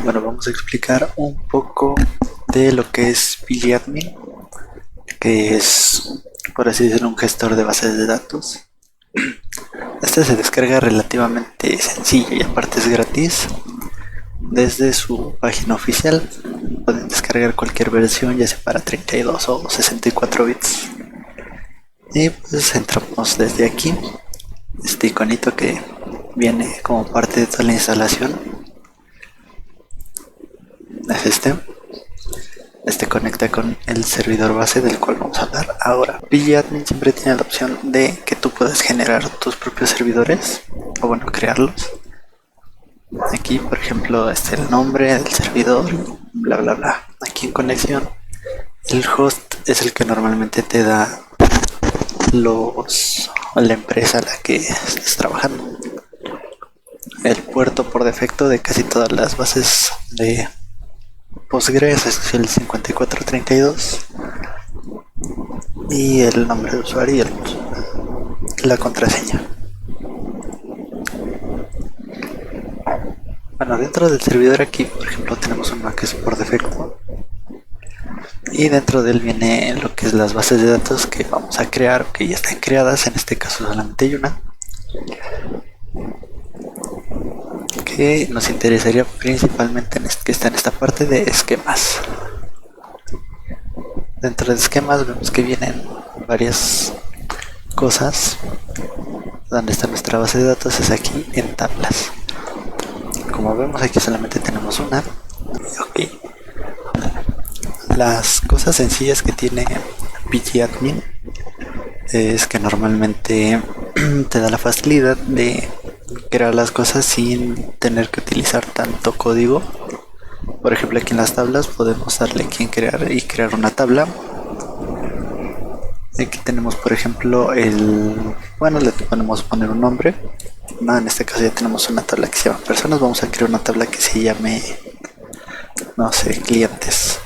Bueno, vamos a explicar un poco de lo que es pgadmin, que es, por así decirlo, un gestor de bases de datos. Este se descarga relativamente sencillo y aparte es gratis. Desde su página oficial pueden descargar cualquier versión, ya sea para 32 o 64 bits. Y pues entramos desde aquí, este iconito que viene como parte de toda la instalación es este conecta con el servidor base del cual vamos a hablar ahora. pgadmin siempre tiene la opción de que tú puedas generar tus propios servidores, o bueno, crearlos. Aquí, por ejemplo, está el nombre del servidor, bla bla bla. Aquí en conexión, el host es el que normalmente te da la empresa a la que estés trabajando. El puerto por defecto de casi todas las bases de Postgres es el 5432 y el nombre de usuario y la contraseña. Bueno, dentro del servidor aquí, por ejemplo, tenemos uno que es por defecto y dentro de él viene lo que es las bases de datos que vamos a crear o que ya están creadas. En este caso solamente hay una que nos interesaría principalmente que está en esta parte de esquemas. Dentro de esquemas vemos que vienen varias cosas. Donde está nuestra base de datos es aquí en tablas. Como vemos aquí solamente tenemos una. Ok. Las cosas sencillas que tiene pgadmin es que normalmente te da la facilidad de crear las cosas sin tener que utilizar tanto código. Por ejemplo, aquí en las tablas podemos darle aquí en crear y crear una tabla. Aquí tenemos, por ejemplo, bueno, le podemos poner un nombre. No, en este caso ya tenemos una tabla que se llama personas. Vamos a crear una tabla que se llame, no sé, clientes.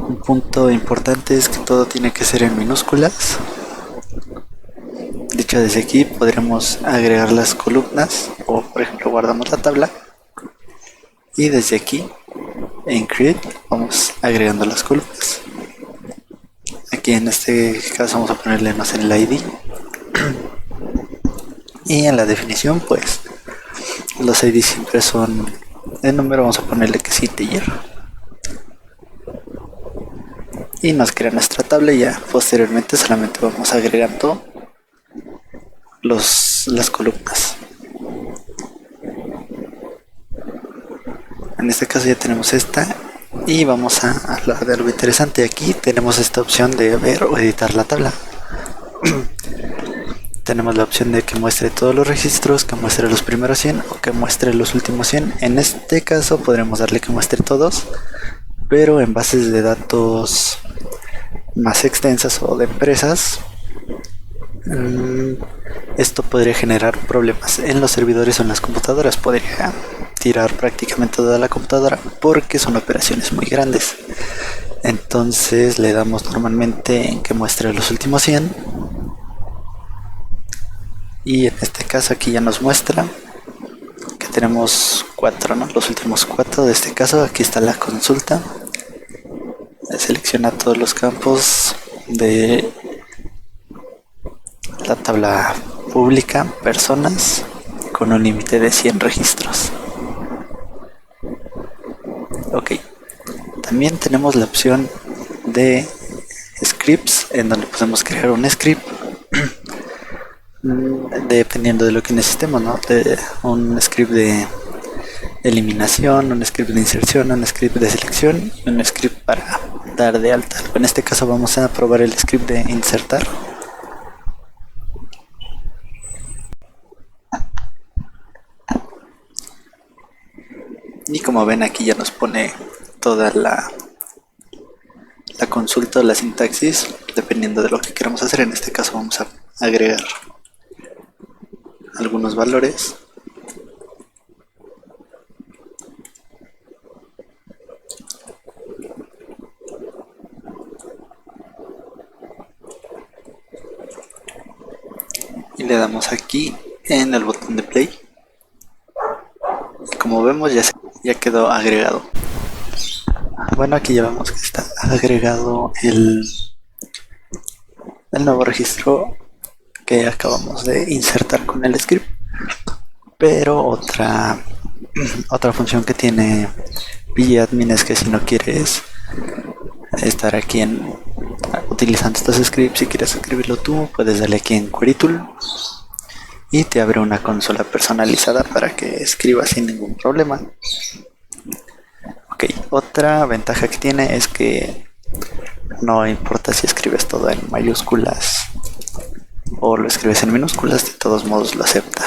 Un punto importante es que todo tiene que ser en minúsculas. Dicho desde aquí podremos agregar las columnas o, por ejemplo, guardamos la tabla y desde aquí en create vamos agregando las columnas. Aquí en este caso vamos a ponerle, no sé, el ID y en la definición pues los ID siempre son el número, vamos a ponerle que es integer y nos crea nuestra tabla y ya posteriormente solamente vamos agregando las columnas. En este caso ya tenemos esta y vamos a hablar de algo interesante. Aquí tenemos esta opción de ver o editar la tabla. Tenemos la opción de que muestre todos los registros, que muestre los primeros 100 o que muestre los últimos 100. En este caso podremos darle que muestre todos, pero en bases de datos más extensas o de empresas, esto podría generar problemas en los servidores o en las computadoras. Podría tirar prácticamente toda la computadora porque son operaciones muy grandes. Entonces le damos normalmente en que muestre los últimos 100 y en este caso aquí ya nos muestra que tenemos 4, ¿no? Los últimos 4 de este caso. Aquí está la consulta, selecciona todos los campos de la tabla pública, personas, con un límite de 100 registros. Ok, también tenemos la opción de scripts, en donde podemos crear un script dependiendo de lo que necesitemos, ¿no? Un script de eliminación, un script de inserción, un script de selección y un script para dar de alta. En este caso vamos a probar el script de insertar. Y como ven aquí ya nos pone toda la consulta o la sintaxis dependiendo de lo que queramos hacer. En este caso vamos a agregar algunos valores. Y le damos aquí en el botón de play. como vemos ya quedó agregado. Bueno, aquí ya vemos que está agregado el nuevo registro que acabamos de insertar con el script. Pero otra función que tiene pgadmin es que si no quieres estar aquí utilizando estos scripts, si quieres escribirlo tú, puedes darle aquí en Query Tool y te abre una consola personalizada para que escribas sin ningún problema. Ok, otra ventaja que tiene es que no importa si escribes todo en mayúsculas o lo escribes en minúsculas, de todos modos lo acepta.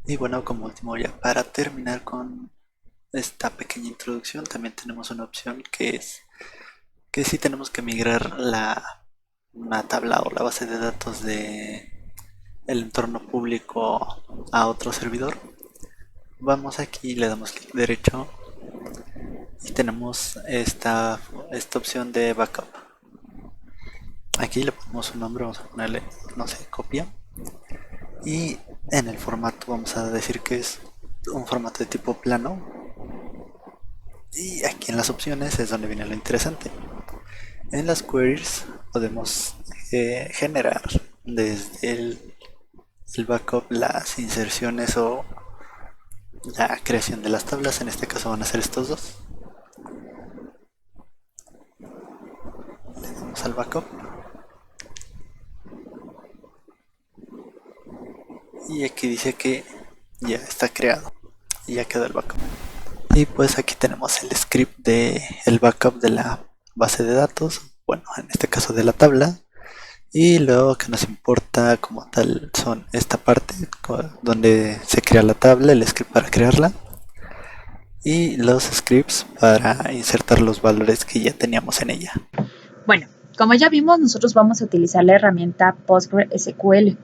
Y bueno, como último, ya para terminar con esta pequeña introducción, también tenemos una opción que es que si tenemos que migrar una tabla o la base de datos de el entorno público a otro servidor, vamos aquí, le damos clic derecho y tenemos esta opción de backup. Aquí le ponemos un nombre, vamos a ponerle, no sé, copia, y en el formato vamos a decir que es un formato de tipo plano. Y aquí en las opciones es donde viene lo interesante. En las queries podemos generar desde el backup las inserciones o la creación de las tablas. En este caso van a ser estos dos. Le damos al backup y aquí dice que ya está creado y ya quedó el backup. Y pues aquí tenemos el script de el backup de la base de datos, bueno, en este caso de la tabla. Y lo que nos importa como tal son esta parte donde se crea la tabla, el script para crearla, y los scripts para insertar los valores que ya teníamos en ella. Bueno, como ya vimos, nosotros vamos a utilizar la herramienta PostgreSQL.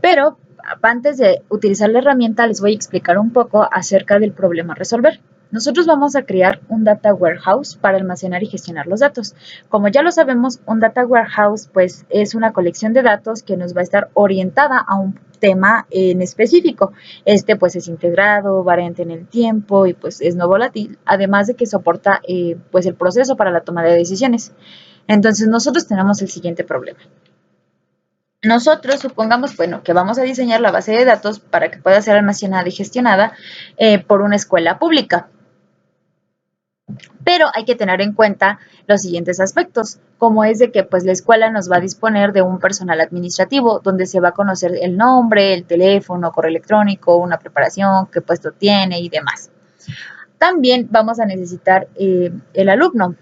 Pero antes de utilizar la herramienta, les voy a explicar un poco acerca del problema a resolver. Nosotros vamos a crear un Data Warehouse para almacenar y gestionar los datos. Como ya lo sabemos, un Data Warehouse pues, es una colección de datos que nos va a estar orientada a un tema en específico. Este pues es integrado, variante en el tiempo y pues es no volátil, además de que soporta pues el proceso para la toma de decisiones. Entonces nosotros tenemos el siguiente problema. Nosotros supongamos, bueno, que vamos a diseñar la base de datos para que pueda ser almacenada y gestionada por una escuela pública. Pero hay que tener en cuenta los siguientes aspectos, como es de que pues la escuela nos va a disponer de un personal administrativo donde se va a conocer el nombre, el teléfono, correo electrónico, una preparación, qué puesto tiene y demás. También vamos a necesitar el alumno.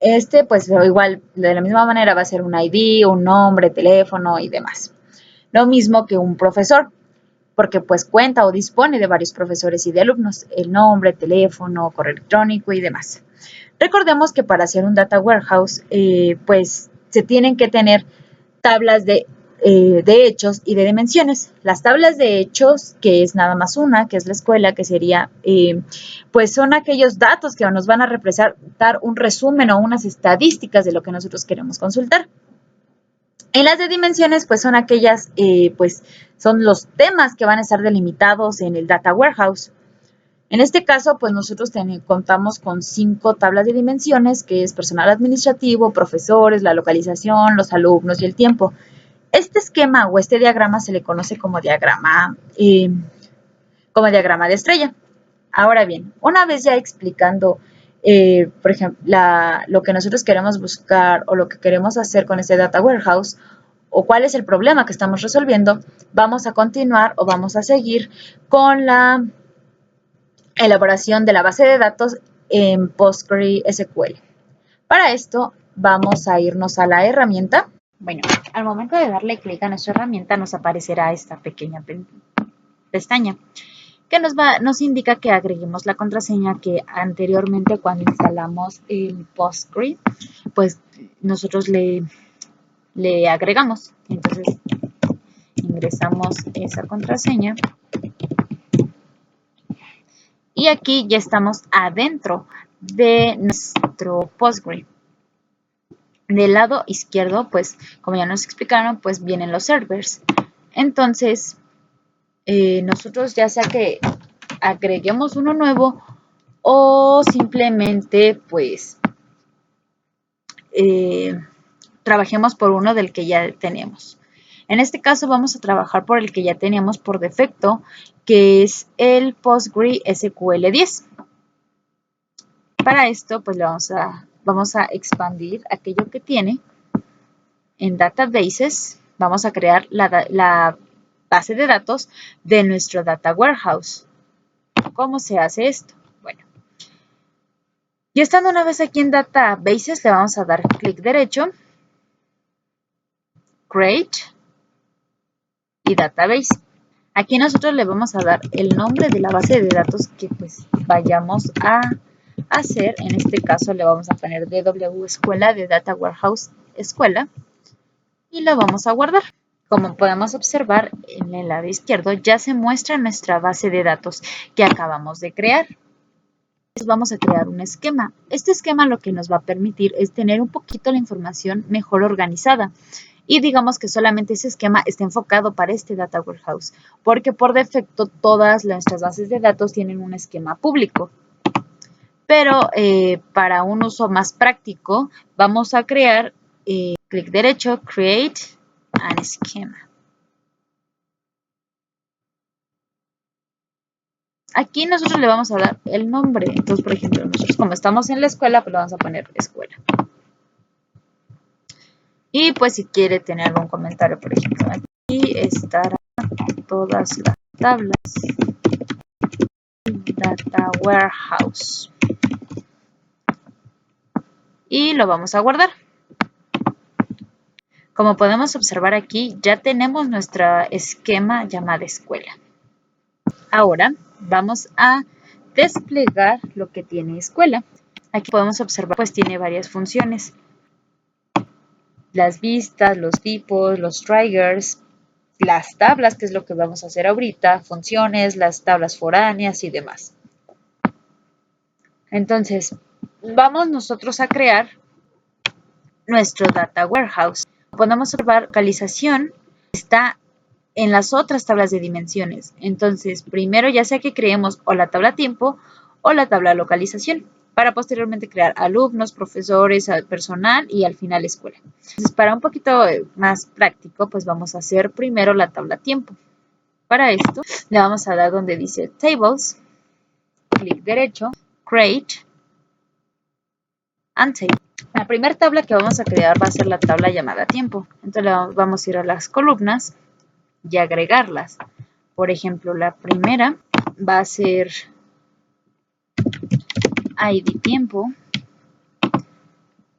Este, pues igual, de la misma manera va a ser un ID, un nombre, teléfono y demás. Lo mismo que un profesor, porque pues cuenta o dispone de varios profesores y de alumnos, el nombre, teléfono, correo electrónico y demás. Recordemos que para hacer un data warehouse, pues se tienen que tener tablas de hechos y de dimensiones. Las tablas de hechos, que es nada más una, que es la escuela, que sería, pues son aquellos datos que nos van a representar un resumen o unas estadísticas de lo que nosotros queremos consultar. En las de dimensiones, pues son aquellas, pues son los temas que van a estar delimitados en el Data Warehouse. En este caso, pues nosotros contamos con 5 tablas de dimensiones, que es personal administrativo, profesores, la localización, los alumnos y el tiempo. Este esquema o este diagrama se le conoce como diagrama de estrella. Ahora bien, una vez ya explicando, por ejemplo, lo que nosotros queremos buscar o lo que queremos hacer con este Data Warehouse o cuál es el problema que estamos resolviendo, vamos a continuar o vamos a seguir con la elaboración de la base de datos en PostgreSQL. Para esto, vamos a irnos a la herramienta. Bueno, al momento de darle clic a nuestra herramienta, nos aparecerá esta pequeña pestaña que nos indica que agreguemos la contraseña que anteriormente cuando instalamos el Postgre, pues nosotros le agregamos. Entonces, ingresamos esa contraseña y aquí ya estamos adentro de nuestro Postgre. Del lado izquierdo, pues, como ya nos explicaron, pues vienen los servers. Entonces, nosotros ya sea que agreguemos uno nuevo o simplemente pues trabajemos por uno del que ya tenemos. En este caso vamos a trabajar por el que ya teníamos por defecto, que es el PostgreSQL 10. Para esto, pues vamos a expandir aquello que tiene en Databases. Vamos a crear la base de datos de nuestro Data Warehouse. ¿Cómo se hace esto? Bueno, y estando una vez aquí en Databases, le vamos a dar clic derecho, Create y Database. Aquí nosotros le vamos a dar el nombre de la base de datos que pues vayamos a hacer. En este caso le vamos a poner DW Escuela de Data Warehouse Escuela y lo vamos a guardar. Como podemos observar en el lado izquierdo ya se muestra nuestra base de datos que acabamos de crear. Vamos a crear un esquema. Este esquema lo que nos va a permitir es tener un poquito la información mejor organizada. Y digamos que solamente ese esquema está enfocado para este Data Warehouse, porque por defecto todas nuestras bases de datos tienen un esquema público. Pero para un uso más práctico, vamos a crear, clic derecho, Create an Schema. Aquí nosotros le vamos a dar el nombre. Entonces, por ejemplo, nosotros como estamos en la escuela, pues le vamos a poner escuela. Y pues si quiere tener algún comentario, por ejemplo, aquí estarán todas las tablas Data Warehouse. Y lo vamos a guardar. Como podemos observar aquí, ya tenemos nuestro esquema llamado escuela. Ahora vamos a desplegar lo que tiene escuela. Aquí podemos observar, pues tiene varias funciones. Las vistas, los tipos, los triggers, las tablas, que es lo que vamos a hacer ahorita, funciones, las tablas foráneas y demás. Entonces, vamos nosotros a crear nuestro Data Warehouse. Podemos observar localización está en las otras tablas de dimensiones. Entonces, primero ya sea que creemos o la tabla tiempo o la tabla localización, para posteriormente crear alumnos, profesores, personal y al final escuela. Entonces, para un poquito más práctico, pues vamos a hacer primero la tabla tiempo. Para esto, le vamos a dar donde dice Tables, clic derecho, Create, and Table. La primera tabla que vamos a crear va a ser la tabla llamada tiempo. Entonces, vamos a ir a las columnas y agregarlas. Por ejemplo, la primera va a ser ID tiempo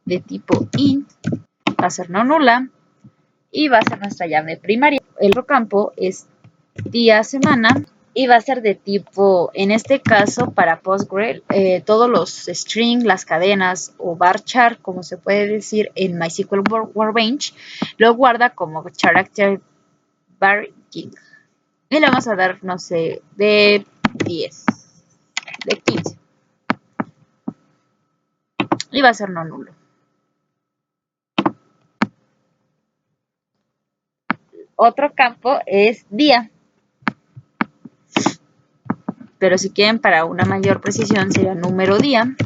de tipo int, va a ser no nula y va a ser nuestra llave primaria. El otro campo es día, semana y va a ser de tipo, en este caso para Postgre, todos los strings, las cadenas o varchar, como se puede decir en MySQL Workbench, lo guarda como character varching. Y le vamos a dar, no sé, de 10, de 15. Y va a ser no nulo. Otro campo es día. Pero si quieren para una mayor precisión sería número día,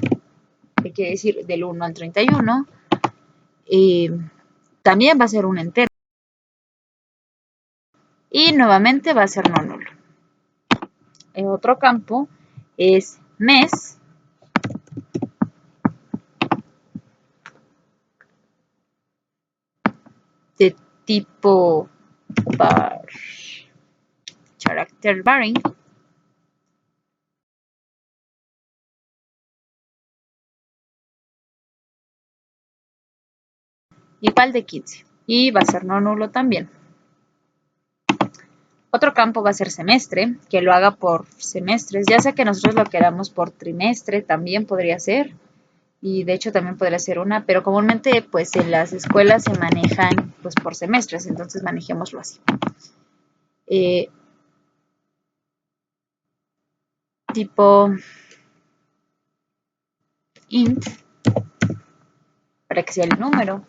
que quiere decir del 1 al 31. También va a ser un entero. Y nuevamente va a ser no nulo. El otro campo es mes. De tipo character varying. Igual de 15. Y va a ser no nulo también. Otro campo va a ser semestre, que lo haga por semestres. Ya sea que nosotros lo queramos por trimestre, también podría ser. Y de hecho también podría ser una, pero comúnmente pues en las escuelas se manejan pues por semestres, entonces manejémoslo así. Tipo int, para que sea el número.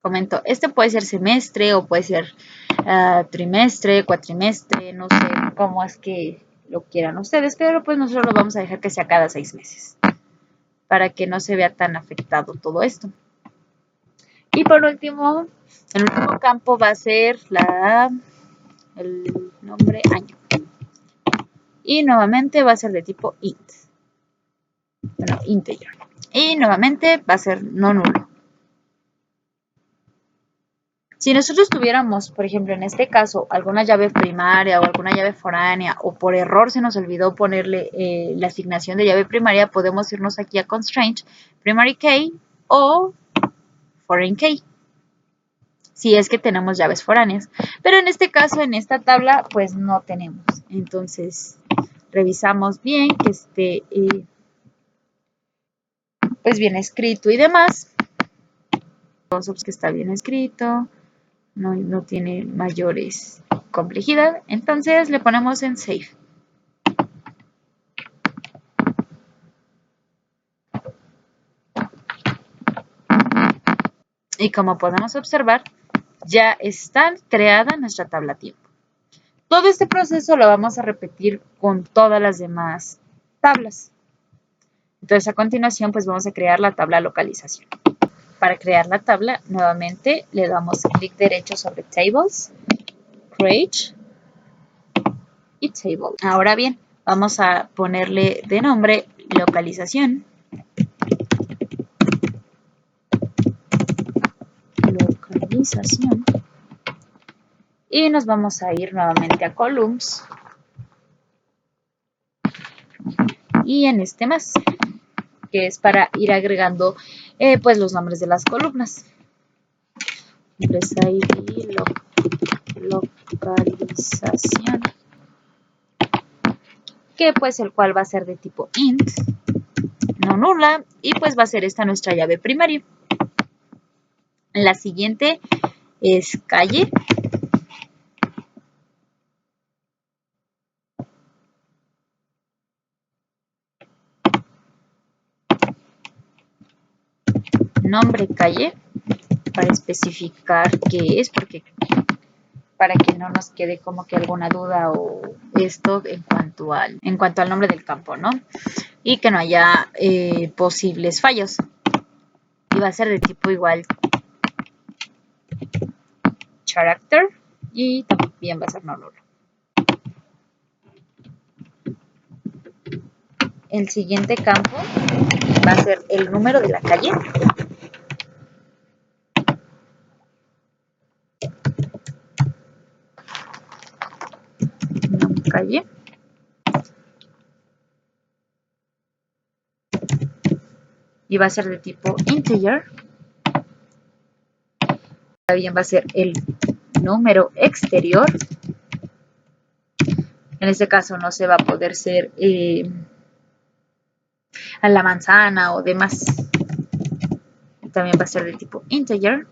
comento, este puede ser semestre o puede ser trimestre, cuatrimestre, no sé cómo es que lo quieran ustedes, pero pues nosotros lo vamos a dejar que sea cada 6 meses para que no se vea tan afectado todo esto. Y por último, el último campo va a ser el nombre año. Y nuevamente va a ser de tipo int. Bueno, integer. Y nuevamente va a ser no nulo. Si nosotros tuviéramos, por ejemplo, en este caso, alguna llave primaria o alguna llave foránea, o por error se nos olvidó ponerle la asignación de llave primaria, podemos irnos aquí a constraint, primary key o foreign key, si es que tenemos llaves foráneas. Pero en este caso, en esta tabla, pues no tenemos. Entonces, revisamos bien que esté pues bien escrito y demás. Vamos que está bien escrito. No tiene mayores complejidad, entonces le ponemos en Save. Y como podemos observar, ya está creada nuestra tabla tiempo. Todo este proceso lo vamos a repetir con todas las demás tablas. Entonces a continuación pues vamos a crear la tabla localización. Para crear la tabla, nuevamente le damos clic derecho sobre Tables, Create y Table. Ahora bien, vamos a ponerle de nombre localización. Localización. Y nos vamos a ir nuevamente a Columns. Y en este más, que es para ir agregando pues los nombres de las columnas. Empresa ID, localización. Que pues el cual va a ser de tipo int, no nula, y pues va a ser esta nuestra llave primaria. La siguiente es calle. Nombre calle, para especificar qué es, porque para que no nos quede como que alguna duda o esto en cuanto al nombre del campo, ¿no? Y que no haya posibles fallos. Y va a ser de tipo igual character y también va a ser no nulo. El siguiente campo va a ser el número de la calle. Calle. Y va a ser de tipo integer. También va a ser el número exterior. En este caso no se va a poder ser a la manzana o demás. También va a ser de tipo integer.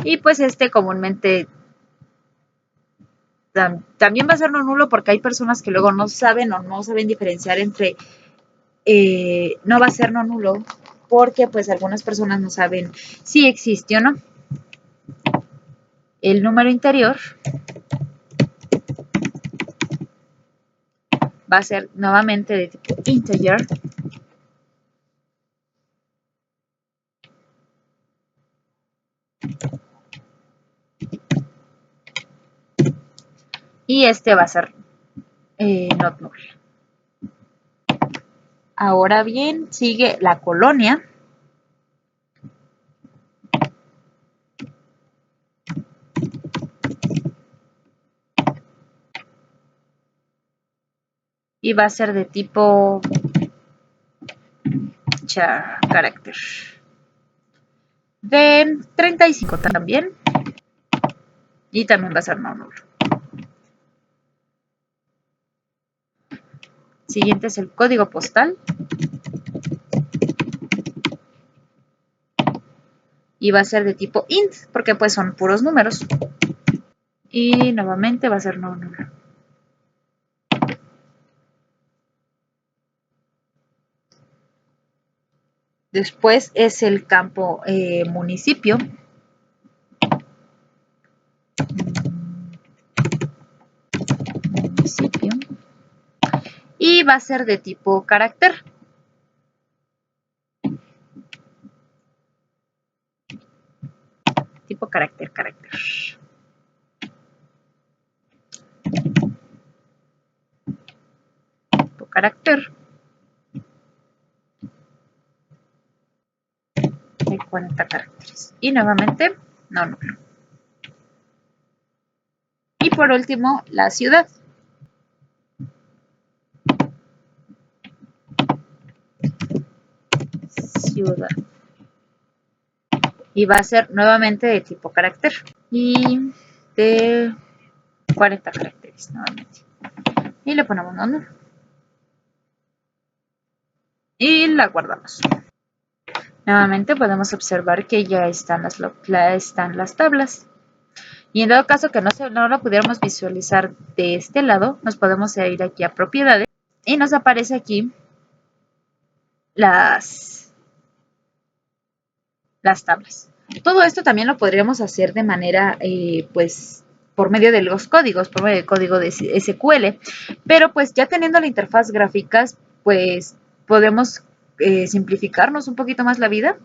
Y pues este comúnmente también va a ser no nulo porque hay personas que luego no saben o no saben diferenciar entre no va a ser no nulo porque pues algunas personas no saben si existe o no. El número interior va a ser nuevamente de tipo integer. Y este va a ser not null. Ahora bien, sigue la colonia. Y va a ser de tipo char character. De 35 también. Y también va a ser no nulo. Siguiente es el código postal. Y va a ser de tipo int, porque pues son puros números. Y nuevamente va a ser no nulo. Después es el campo municipio. municipio. Y va a ser de tipo carácter. Tipo carácter. Tipo carácter. Hay 40 caracteres. Y nuevamente, no. Y por último, la ciudad. Ciudad. Y va a ser nuevamente de tipo carácter. Y de 40 caracteres nuevamente. Y le ponemos nombre. Y la guardamos. Nuevamente podemos observar que ya están las tablas. Y en dado caso que no lo pudiéramos visualizar de este lado, nos podemos ir aquí a propiedades y nos aparece aquí las tablas. Todo esto también lo podríamos hacer de manera, pues, por medio de los códigos, por medio del código de SQL, pero pues ya teniendo la interfaz gráficas, pues podemos simplificarnos un poquito más la vida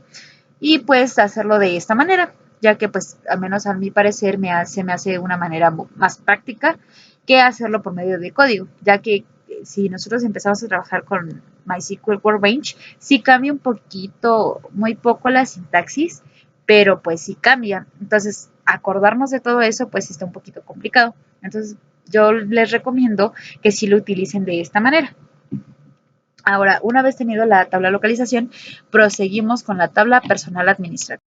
y pues hacerlo de esta manera, ya que pues al menos a mi parecer se me hace una manera más práctica que hacerlo por medio de código, ya que si nosotros empezamos a trabajar con MySQL Workbench, sí cambia un poquito, muy poco la sintaxis, pero pues sí cambia. Entonces, acordarnos de todo eso pues está un poquito complicado. Entonces, yo les recomiendo que sí lo utilicen de esta manera. Ahora, una vez tenido la tabla localización, proseguimos con la tabla personal administrativa.